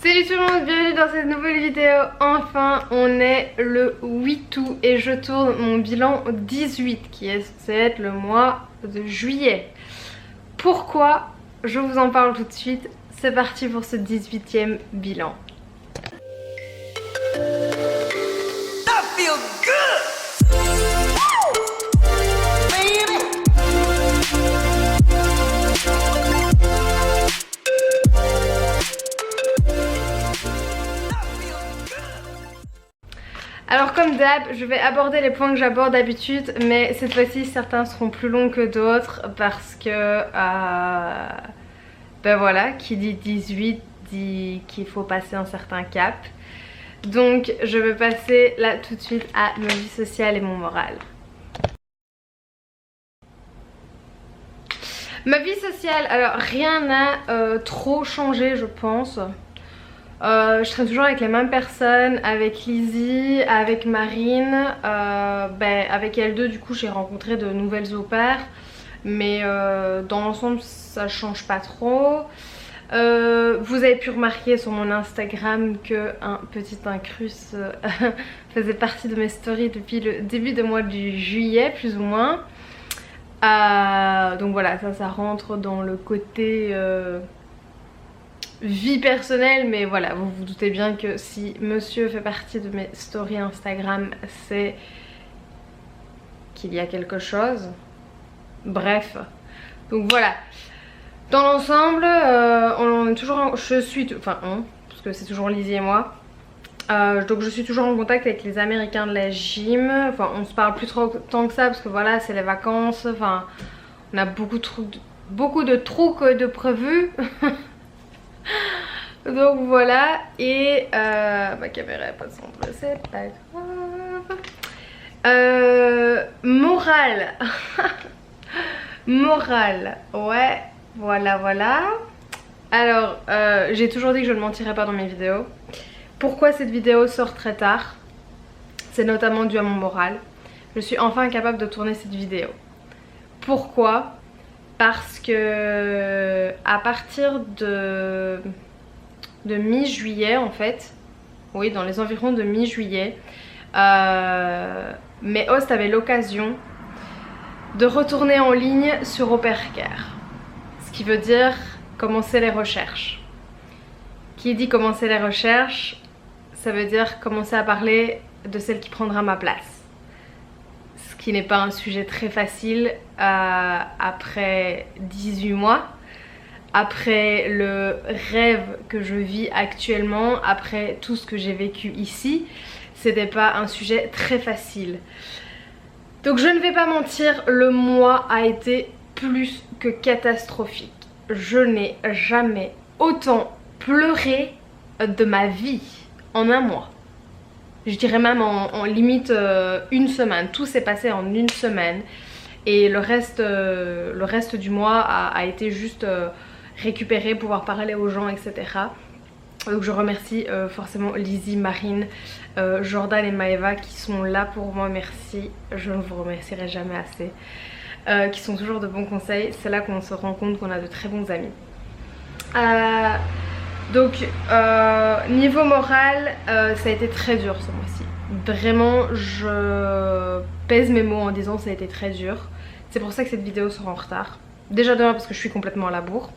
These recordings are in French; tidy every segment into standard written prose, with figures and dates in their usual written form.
Salut tout le monde, bienvenue dans cette nouvelle vidéo. Enfin on est le 8 août et je tourne mon bilan 18 qui est censé être le mois de juillet. Pourquoi? Je vous en parle tout de suite. C'est parti pour ce 18e bilan. Alors comme d'hab, je vais aborder les points que j'aborde d'habitude, mais cette fois-ci certains seront plus longs que d'autres parce que ben voilà, qui dit 18 dit qu'il faut passer un certain cap. Donc je vais passer là tout de suite à ma vie sociale et mon moral. Ma vie sociale, alors rien n'a trop changé je pense. Je serai toujours avec les mêmes personnes, avec Lizzie, avec Marine, avec elles deux du coup j'ai rencontré de nouvelles au pair, mais dans l'ensemble ça change pas trop. Vous avez pu remarquer sur mon Instagram que un petit incrus faisait partie de mes stories depuis le début du mois de juillet plus ou moins. Donc voilà, ça rentre dans le côté vie personnelle, mais voilà, vous vous doutez bien que si monsieur fait partie de mes stories Instagram, c'est qu'il y a quelque chose. Bref, donc voilà. Dans l'ensemble, on est toujours parce que c'est toujours Lizzie et moi. Donc je suis toujours en contact avec les Américains de la gym. Enfin, on se parle plus trop tant que ça parce que voilà, c'est les vacances. Enfin, on a beaucoup de trucs de prévus. Donc voilà, et ma caméra est pas sombre, c'est pas grave. Morale. Morale, ouais, voilà. Alors, j'ai toujours dit que je ne mentirais pas dans mes vidéos. Pourquoi cette vidéo sort très tard? C'est notamment dû à mon moral. Je suis enfin capable de tourner cette vidéo. Pourquoi? Parce que à partir de mi-juillet en fait, oui dans les environs de mi-juillet, mes hosts avaient l'occasion de retourner en ligne sur Au Pair Care. Ce qui veut dire commencer les recherches. Qui dit commencer les recherches, ça veut dire commencer à parler de celle qui prendra ma place. Ce qui n'est pas un sujet très facile après 18 mois, après le rêve que je vis actuellement, après tout ce que j'ai vécu ici, c'était pas un sujet très facile. Donc je ne vais pas mentir, le mois a été plus que catastrophique. Je n'ai jamais autant pleuré de ma vie en un mois. Je dirais même en limite une semaine. Tout s'est passé en une semaine. Et le reste du mois a été juste récupéré, pouvoir parler aux gens, etc. Donc je remercie forcément Lizzie, Marine, Jordan et Maëva qui sont là pour moi. Merci, je ne vous remercierai jamais assez. Qui sont toujours de bons conseils. C'est là qu'on se rend compte qu'on a de très bons amis. Donc niveau moral, ça a été très dur ce mois-ci. Vraiment, je pèse mes mots en disant ça a été très dur. C'est pour ça que cette vidéo sera en retard. Déjà de un parce que je suis complètement à la bourre.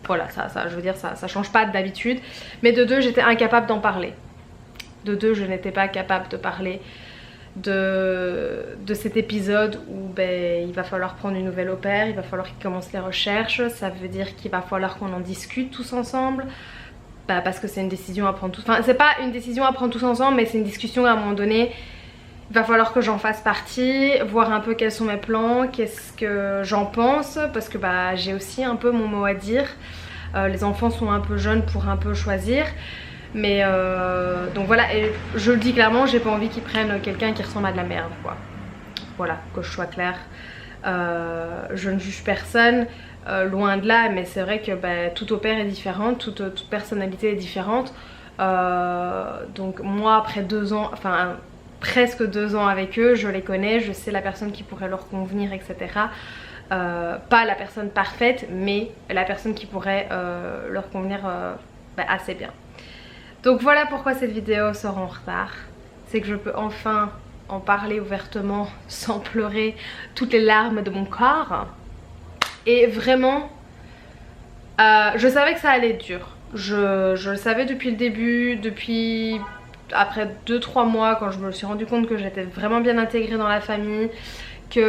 Voilà, ça je veux dire, ça change pas d'habitude. Mais de deux, j'étais incapable d'en parler. De deux, je n'étais pas capable de parler de cet épisode où il va falloir prendre une nouvelle au pair, il va falloir qu'il commence les recherches. Ça veut dire qu'il va falloir qu'on en discute tous ensemble. Parce que c'est une décision à prendre tous. Enfin, c'est pas une décision à prendre tous ensemble, mais c'est une discussion à un moment donné. Il va falloir que j'en fasse partie, voir un peu quels sont mes plans, qu'est-ce que j'en pense, parce que j'ai aussi un peu mon mot à dire. Les enfants sont un peu jeunes pour un peu choisir. Mais donc voilà, et je le dis clairement, j'ai pas envie qu'ils prennent quelqu'un qui ressemble à de la merde, quoi. Voilà, que je sois claire. Je ne juge personne. Loin de là, mais c'est vrai que tout au pair est différent, toute personnalité est différente. Donc moi après 2 ans, enfin presque 2 ans avec eux, je les connais, je sais la personne qui pourrait leur convenir, etc. Pas la personne parfaite, mais la personne qui pourrait leur convenir assez bien. Donc voilà pourquoi cette vidéo sort en retard. C'est que je peux enfin en parler ouvertement sans pleurer toutes les larmes de mon corps. Et vraiment, je savais que ça allait être dur. Je le savais depuis le début, depuis après 2-3 mois quand je me suis rendu compte que j'étais vraiment bien intégrée dans la famille, que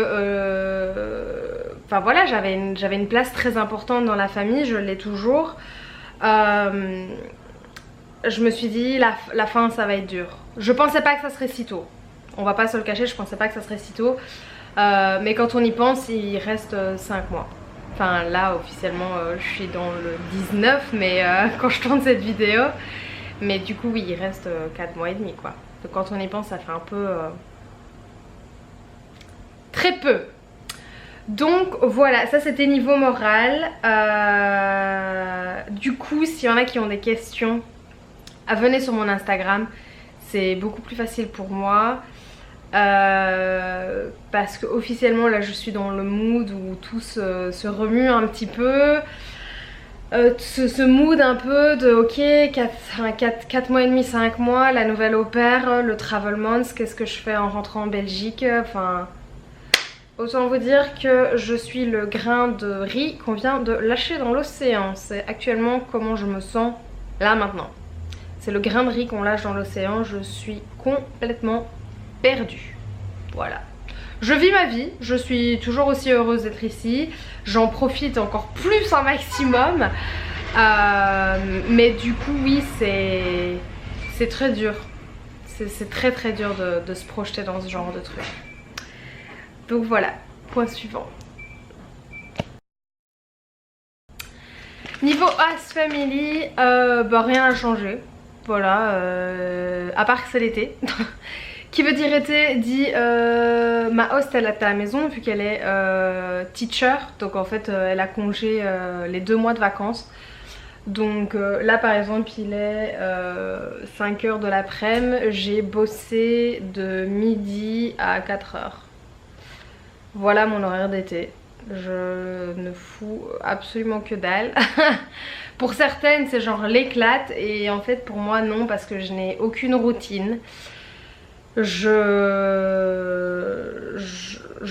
enfin voilà, j'avais une place très importante dans la famille, je l'ai toujours. Je me suis dit la fin ça va être dur. Je pensais pas que ça serait si tôt, on va pas se le cacher, je pensais pas que ça serait si tôt, mais quand on y pense il reste 5 mois. Enfin là officiellement je suis dans le 19 mais quand je tourne cette vidéo, mais du coup oui il reste 4 mois et demi quoi. Donc quand on y pense ça fait un peu très peu. Donc voilà, ça c'était niveau moral. Du coup s'il y en a qui ont des questions, venez sur mon Instagram, c'est beaucoup plus facile pour moi. Parce que officiellement là je suis dans le mood où tout se remue un petit peu. Ce mood un peu de ok 4 mois et demi, 5 mois, la nouvelle au pair, le travel month, qu'est-ce que je fais en rentrant en Belgique, enfin autant vous dire que je suis le grain de riz qu'on vient de lâcher dans l'océan. C'est actuellement comment je me sens là maintenant. C'est le grain de riz qu'on lâche dans l'océan, je suis complètement perdue. Voilà. Je vis ma vie, je suis toujours aussi heureuse d'être ici. J'en profite encore plus un maximum. Mais du coup oui c'est très dur. C'est très très dur de se projeter dans ce genre de truc. Donc voilà, point suivant. Niveau Host Family, rien n'a changé. Voilà, à part que c'est l'été. Qui veut dire été dit ma host elle est à la maison vu qu'elle est teacher. Donc en fait elle a congé les 2 mois de vacances. Donc là par exemple il est 5 h de l'après-midi. J'ai bossé de midi à 4 h. Voilà mon horaire d'été. Je ne fous absolument que dalle. Pour certaines c'est genre l'éclate et en fait pour moi non parce que je n'ai aucune routine. Je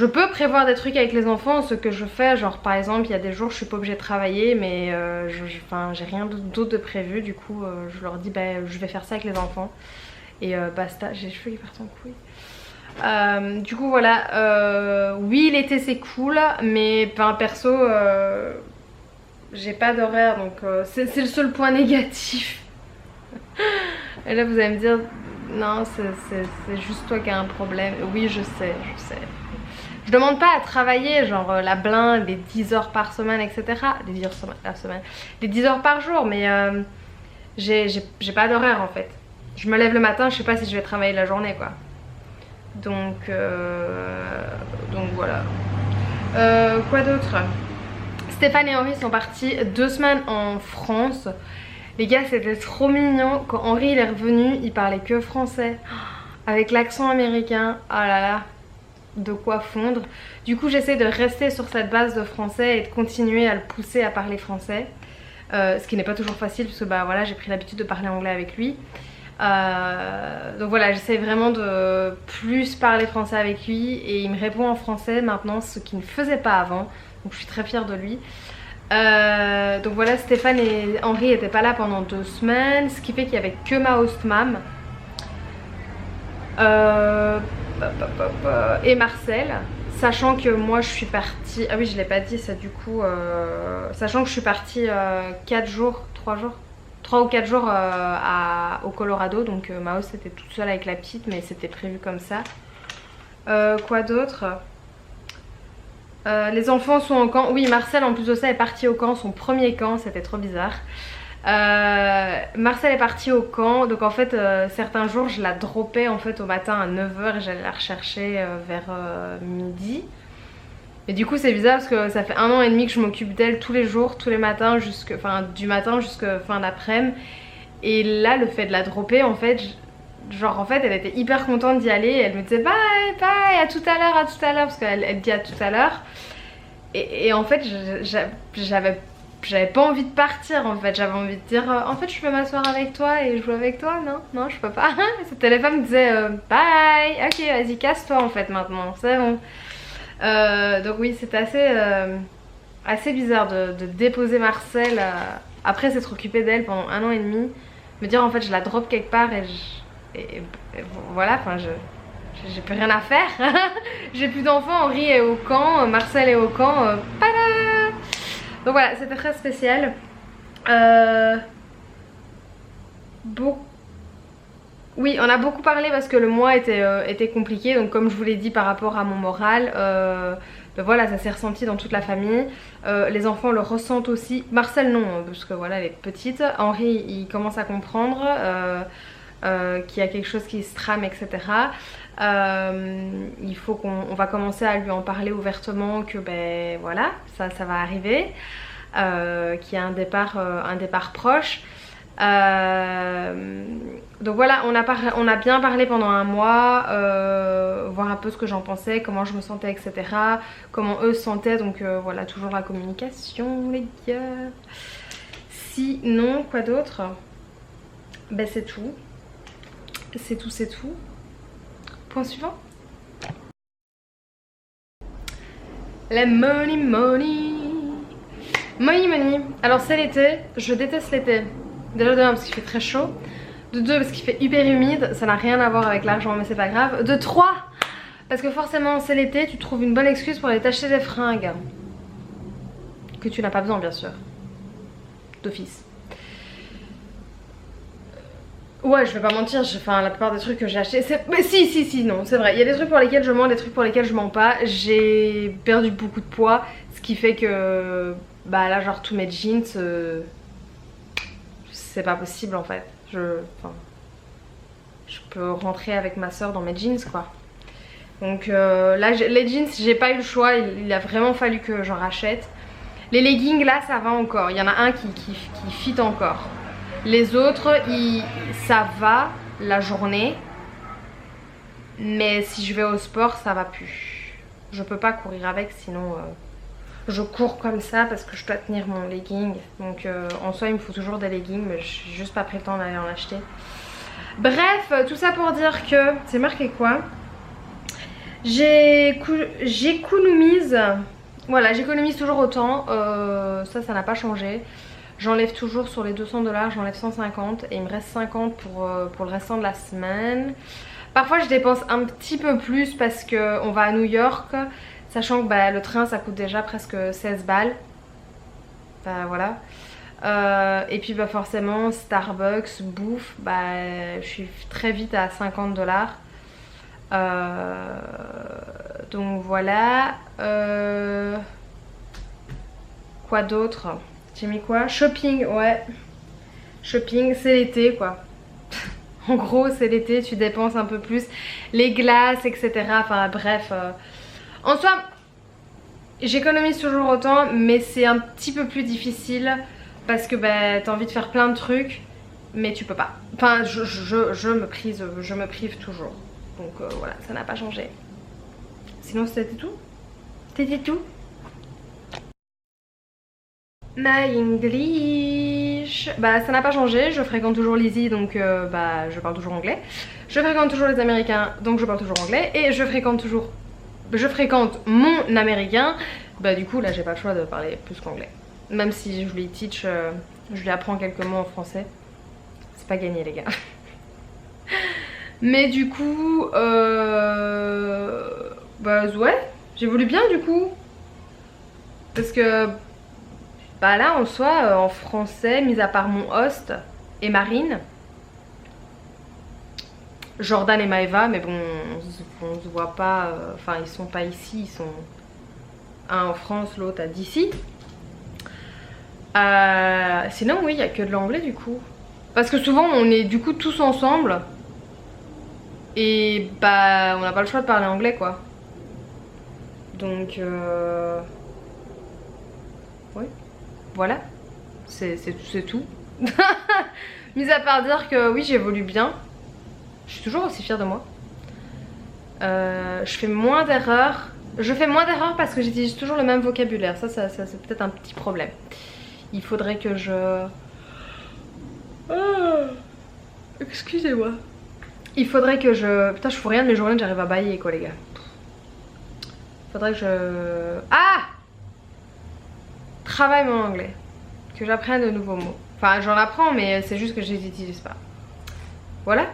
peux prévoir des trucs avec les enfants, ce que je fais, genre par exemple il y a des jours je suis pas obligée de travailler mais j'ai rien d'autre de prévu, du coup je leur dis je vais faire ça avec les enfants et basta. J'ai les cheveux qui partent en couille. Du coup voilà, oui l'été c'est cool mais perso j'ai pas d'horaire donc c'est le seul point négatif. Et là vous allez me dire non c'est juste toi qui as un problème. Oui je sais. Je demande pas à travailler genre la blinde, les 10 heures par semaine etc. Les 10 heures par semaine, les 10 heures par jour mais j'ai pas d'horaire en fait. Je me lève le matin, je sais pas si je vais travailler la journée quoi. Donc voilà. Quoi d'autre? Stéphane et Henri sont partis 2 semaines en France. Les gars c'était trop mignon. Quand Henri il est revenu il parlait que français avec l'accent américain. Oh là là, de quoi fondre. Du coup j'essaie de rester sur cette base de français et de continuer à le pousser à parler français, ce qui n'est pas toujours facile parce que voilà j'ai pris l'habitude de parler anglais avec lui. Donc voilà j'essaie vraiment de plus parler français avec lui et il me répond en français maintenant, ce qu'il ne faisait pas avant, donc je suis très fière de lui. Donc voilà, Stéphane et Henri n'étaient pas là pendant 2 semaines, ce qui fait qu'il n'y avait que ma host mam et Marcel, sachant que moi je suis partie, ah oui je l'ai pas dit ça du coup, sachant que je suis partie 3 ou 4 jours au Colorado, donc ma host était toute seule avec la petite mais c'était prévu comme ça. Quoi d'autre? Les enfants sont en camp. Oui Marcel en plus de ça est parti au camp, son premier camp, c'était trop bizarre. Marcel est parti au camp, donc en fait certains jours je la droppais en fait au matin à 9 h et j'allais la rechercher vers midi. Et du coup c'est bizarre parce que ça fait 1 an et demi que je m'occupe d'elle tous les jours, tous les matins, du matin jusqu'à fin d'après-midi. Et là le fait de la dropper en fait, genre en fait elle était hyper contente d'y aller, elle me disait bye bye, à tout à l'heure parce qu'elle dit à tout à l'heure. Et en fait j'avais j'avais pas envie de partir en fait, j'avais envie de dire en fait je peux m'asseoir avec toi et jouer avec toi. Non je peux pas. Ce téléphone me disait bye, ok vas-y casse-toi en fait maintenant, c'est bon. Donc oui c'était assez bizarre de déposer Marcel après s'être occupée d'elle pendant 1 an et demi, me dire en fait je la drop quelque part et voilà, enfin j'ai plus rien à faire. J'ai plus d'enfants, Henri est au camp, Marcel est au camp, pada. Donc voilà, c'était très spécial. Oui, on a beaucoup parlé parce que le mois était compliqué. Donc comme je vous l'ai dit par rapport à mon moral, ben voilà, ça s'est ressenti dans toute la famille. Les enfants le ressentent aussi. Marcel non, parce que voilà, elle est petite. Henri, il commence à comprendre qu'il y a quelque chose qui se trame, etc. Il faut qu'on va commencer à lui en parler ouvertement que ben voilà, ça va arriver, qu'il y a un départ proche. Donc voilà, on a bien parlé pendant 1 mois, voir un peu ce que j'en pensais, comment je me sentais, etc. Comment eux se sentaient, donc voilà, toujours la communication les gars. Sinon, quoi d'autre? Ben c'est tout. C'est tout. Point suivant. La money. Alors c'est l'été, je déteste l'été. Déjà de 1 parce qu'il fait très chaud, de 2 parce qu'il fait hyper humide, ça n'a rien à voir avec l'argent mais c'est pas grave, de 3 parce que forcément c'est l'été, tu trouves une bonne excuse pour aller t'acheter des fringues que tu n'as pas besoin bien sûr, d'office. Ouais, je vais pas mentir, enfin la plupart des trucs que j'ai achetés, mais si, non, c'est vrai. Il y a des trucs pour lesquels je mens, des trucs pour lesquels je mens pas. J'ai perdu beaucoup de poids, ce qui fait que bah là genre tous mes jeans, c'est pas possible en fait. Je peux rentrer avec ma soeur dans mes jeans quoi. Donc là les jeans j'ai pas eu le choix, il a vraiment fallu que j'en rachète. Les leggings là ça va encore, il y en a un qui fit encore. Les autres ça va la journée, mais si je vais au sport ça va plus. Je peux pas courir avec sinon je cours comme ça parce que je dois tenir mon legging. Donc en soi il me faut toujours des leggings mais j'ai juste pas pris le temps d'aller en acheter. Bref, tout ça pour dire que... C'est marqué quoi? J'économise. Voilà, j'économise toujours autant. Ça n'a pas changé. J'enlève toujours sur les 200 $, j'enlève 150 et il me reste 50 pour le restant de la semaine. Parfois je dépense un petit peu plus parce qu'on va à New York, sachant que bah, le train ça coûte déjà presque 16 balles. Bah voilà. Et puis bah forcément Starbucks, bouffe, bah je suis très vite à 50 $. Donc voilà. Quoi d'autre? J'ai mis quoi? Shopping, ouais. Shopping, c'est l'été quoi. En gros c'est l'été, tu dépenses un peu plus. Les glaces, etc. Enfin bref. En soi, j'économise toujours autant, mais c'est un petit peu plus difficile parce que bah, t'as envie de faire plein de trucs, mais tu peux pas. Enfin, je me prive toujours. Donc voilà, ça n'a pas changé. Sinon c'était tout. C'était tout. My English, bah ça n'a pas changé, je fréquente toujours Lizzie donc bah je parle toujours anglais. Je fréquente toujours les Américains donc je parle toujours anglais. Et je fréquente mon américain, bah du coup là j'ai pas le choix de parler plus qu'anglais. Même si je lui je lui apprends quelques mots en français. C'est pas gagné les gars. Mais du coup bah ouais, j'évolue bien du coup. Parce que bah là en soi en français, mis à part mon host et Marine, Jordan et Maëva, mais bon on se voit pas, enfin ils sont pas ici, ils sont un en France, l'autre à d'ici. Sinon oui il y a que de l'anglais du coup. Parce que souvent on est du coup tous ensemble et bah on n'a pas le choix de parler anglais quoi. Donc oui. Voilà, c'est tout. Mis à part dire que oui j'évolue bien. Je suis toujours aussi fière de moi. Je fais moins d'erreurs. Je fais moins d'erreurs parce que j'utilise toujours le même vocabulaire. Ça c'est peut-être un petit problème. Il faudrait que je... excusez-moi. Il faudrait que je... Putain, je fous rien de mes journées, j'arrive à bailler quoi les gars. Faudrait que je... Ah! Travaille mon anglais. Que j'apprenne de nouveaux mots. Enfin, j'en apprends, mais c'est juste que je les utilise pas. Voilà.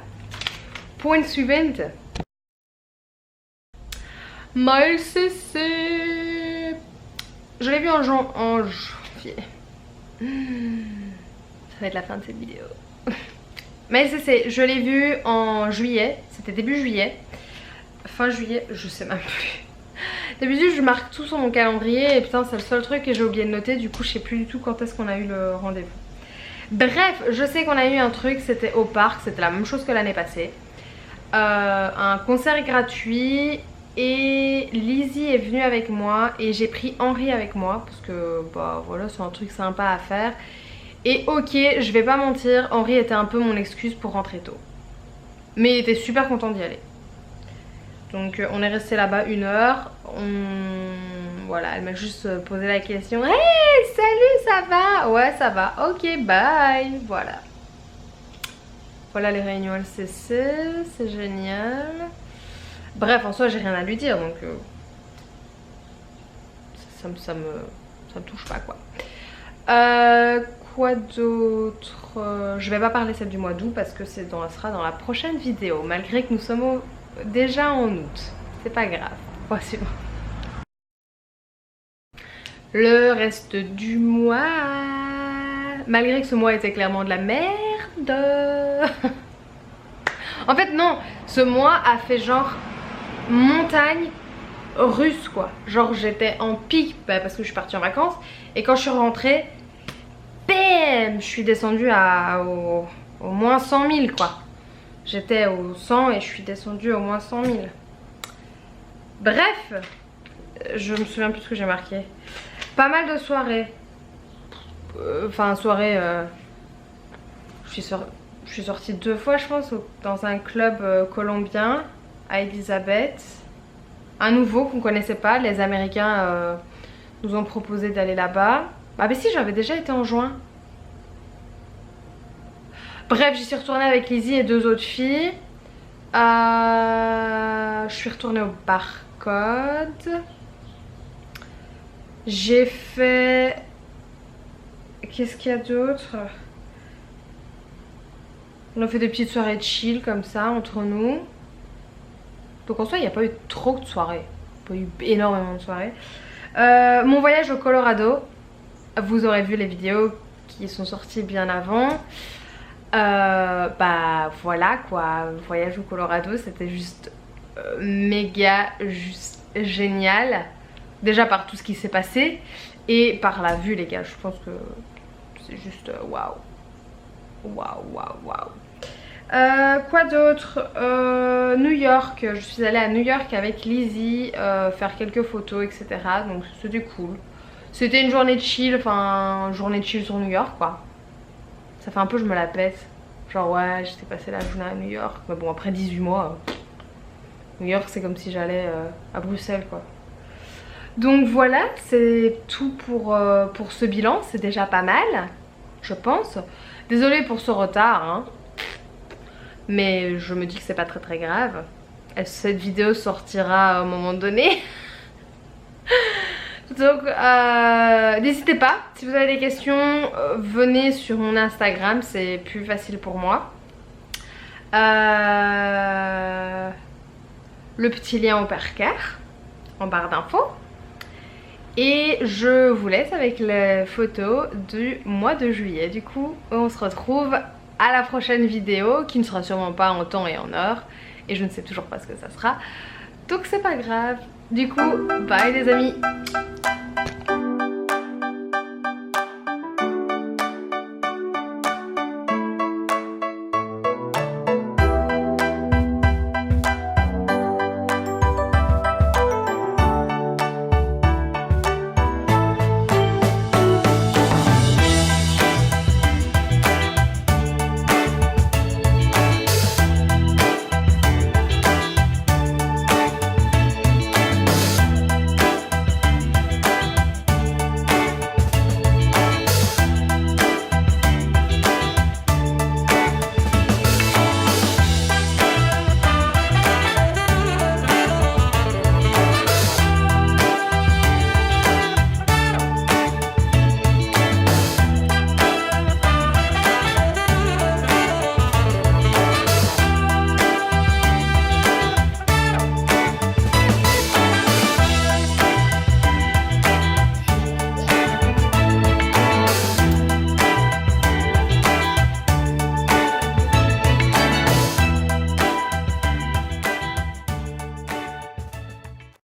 Point suivant. My CC. Je l'ai vu en janvier. Ça va être la fin de cette vidéo. My CC, je l'ai vu en juillet. C'était début juillet. Fin juillet, je sais même plus. D'habitude je marque tout sur mon calendrier et putain c'est le seul truc que j'ai oublié de noter. Du coup je sais plus du tout quand est-ce qu'on a eu le rendez-vous. Bref, je sais qu'on a eu un truc, c'était au parc, c'était la même chose que l'année passée. Un concert gratuit et Lizzie est venue avec moi et j'ai pris Henri avec moi parce que bah voilà c'est un truc sympa à faire. Et ok, je vais pas mentir, Henri était un peu mon excuse pour rentrer tôt. Mais il était super content d'y aller. Donc on est resté là-bas 1 heure. Voilà, elle m'a juste posé la question. Hey, salut, ça va? Ouais, ça va. Ok, bye. Voilà. Voilà les réunions LCC, c'est génial. Bref, en soi, j'ai rien à lui dire, donc ça me touche pas quoi. Quoi d'autre? Je vais pas parler celle du mois d'août parce que ça sera dans la prochaine vidéo, malgré que nous sommes déjà en août. C'est pas grave. Voici. Le reste du mois, malgré que ce mois était clairement de la merde. En fait non, ce mois a fait genre montagne russe quoi. Genre j'étais en pic parce que je suis partie en vacances. Et quand je suis rentrée, bam, je suis descendue au moins 100 000 quoi. J'étais au 100 et je suis descendue au moins 100 000. Bref, je me souviens plus de ce que j'ai marqué. Pas mal de soirées. Enfin, soirée. Je suis sortie 2 fois, je pense, dans un club colombien à Elisabeth. Un nouveau qu'on connaissait pas. Les Américains nous ont proposé d'aller là-bas. Ah, mais si, j'avais déjà été en juin. Bref, j'y suis retournée avec Lizzie et 2 autres filles. Je suis retournée au Barcode. J'ai fait... Qu'est-ce qu'il y a d'autre? On a fait des petites soirées chill comme ça entre nous. Donc en soi il n'y a pas eu trop de soirées. Pas eu énormément de soirées. Mon voyage au Colorado. Vous aurez vu les vidéos qui sont sorties bien avant. Bah voilà quoi. Le voyage au Colorado c'était juste méga, juste génial. Déjà par tout ce qui s'est passé et par la vue les gars, je pense que c'est juste waouh. Waouh, waouh, waouh. Quoi d'autre? New York, je suis allée à New York avec Lizzie faire quelques photos etc. Donc c'était cool. C'était une journée de chill, enfin une journée de chill sur New York quoi. Ça fait un peu je me la pète. Genre ouais j'étais passée la journée à New York. Mais bon après 18 mois, New York c'est comme si j'allais à Bruxelles quoi. Donc voilà, c'est tout pour ce bilan, c'est déjà pas mal, je pense. Désolée pour ce retard, hein. Mais je me dis que c'est pas très grave. Cette vidéo sortira à un moment donné. Donc n'hésitez pas, si vous avez des questions, venez sur mon Instagram, c'est plus facile pour moi. Le petit lien au Perker en barre d'infos. Et je vous laisse avec les photos du mois de juillet. Du coup, on se retrouve à la prochaine vidéo qui ne sera sûrement pas en temps et en heure. Et je ne sais toujours pas ce que ça sera. Donc c'est pas grave. Du coup, bye les amis.